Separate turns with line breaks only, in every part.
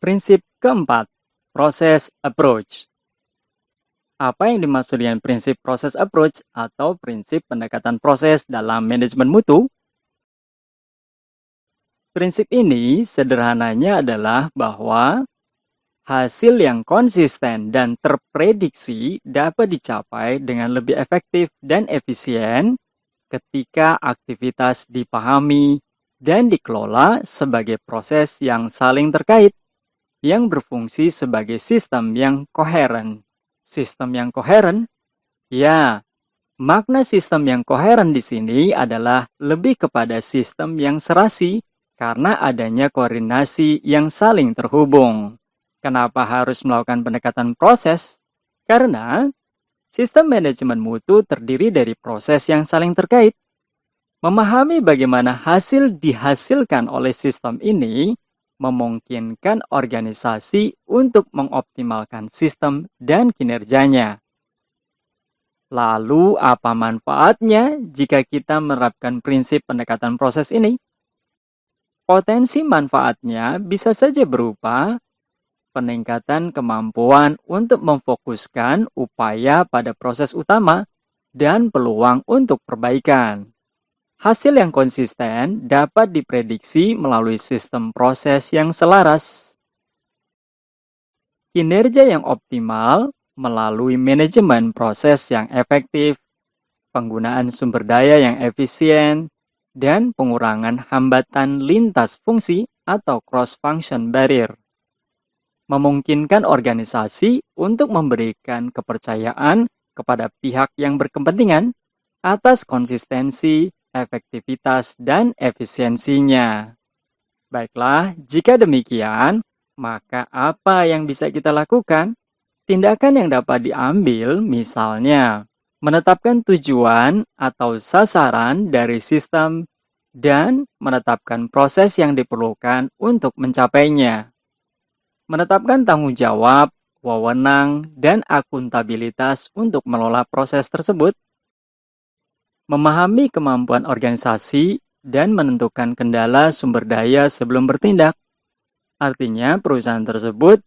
Prinsip keempat, proses approach. Apa yang dimaksud dengan prinsip proses approach atau prinsip pendekatan proses dalam manajemen mutu? Prinsip ini sederhananya adalah bahwa hasil yang konsisten dan terprediksi dapat dicapai dengan lebih efektif dan efisien ketika aktivitas dipahami dan dikelola sebagai proses yang saling terkait, yang berfungsi sebagai sistem yang koheren. Sistem yang koheren? Ya, makna sistem yang koheren di sini adalah lebih kepada sistem yang serasi karena adanya koordinasi yang saling terhubung. Kenapa harus melakukan pendekatan proses? Karena sistem manajemen mutu terdiri dari proses yang saling terkait. Memahami bagaimana hasil dihasilkan oleh sistem ini memungkinkan organisasi untuk mengoptimalkan sistem dan kinerjanya. Lalu, apa manfaatnya jika kita menerapkan prinsip pendekatan proses ini? Potensi manfaatnya bisa saja berupa peningkatan kemampuan untuk memfokuskan upaya pada proses utama dan peluang untuk perbaikan. Hasil yang konsisten dapat diprediksi melalui sistem proses yang selaras. Kinerja yang optimal melalui manajemen proses yang efektif, penggunaan sumber daya yang efisien, dan pengurangan hambatan lintas fungsi atau cross-function barrier. Memungkinkan organisasi untuk memberikan kepercayaan kepada pihak yang berkepentingan atas konsistensi, efektivitas, dan efisiensinya. Baiklah, jika demikian, maka apa yang bisa kita lakukan? Tindakan yang dapat diambil misalnya menetapkan tujuan atau sasaran dari sistem dan menetapkan proses yang diperlukan untuk mencapainya. Menetapkan tanggung jawab, wewenang, dan akuntabilitas untuk mengelola proses tersebut. Memahami kemampuan organisasi dan menentukan kendala sumber daya sebelum bertindak. Artinya, perusahaan tersebut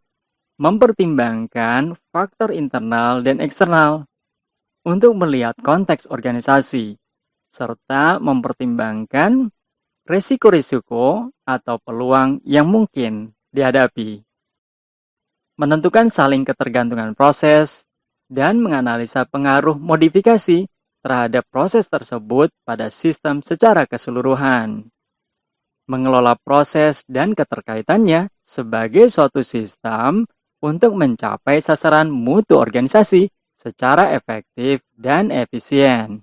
mempertimbangkan faktor internal dan eksternal untuk melihat konteks organisasi, serta mempertimbangkan risiko-risiko atau peluang yang mungkin dihadapi. Menentukan saling ketergantungan proses dan menganalisa pengaruh modifikasi terhadap proses tersebut pada sistem secara keseluruhan. Mengelola proses dan keterkaitannya sebagai suatu sistem untuk mencapai sasaran mutu organisasi secara efektif dan efisien.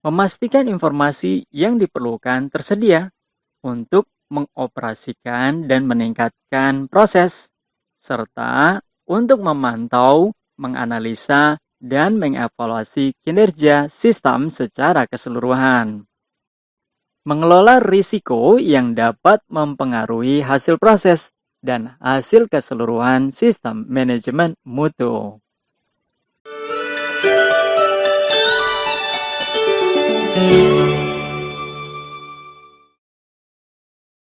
Memastikan informasi yang diperlukan tersedia untuk mengoperasikan dan meningkatkan proses, serta untuk memantau, menganalisa, dan mengevaluasi kinerja sistem secara keseluruhan. Mengelola risiko yang dapat mempengaruhi hasil proses dan hasil keseluruhan sistem manajemen mutu.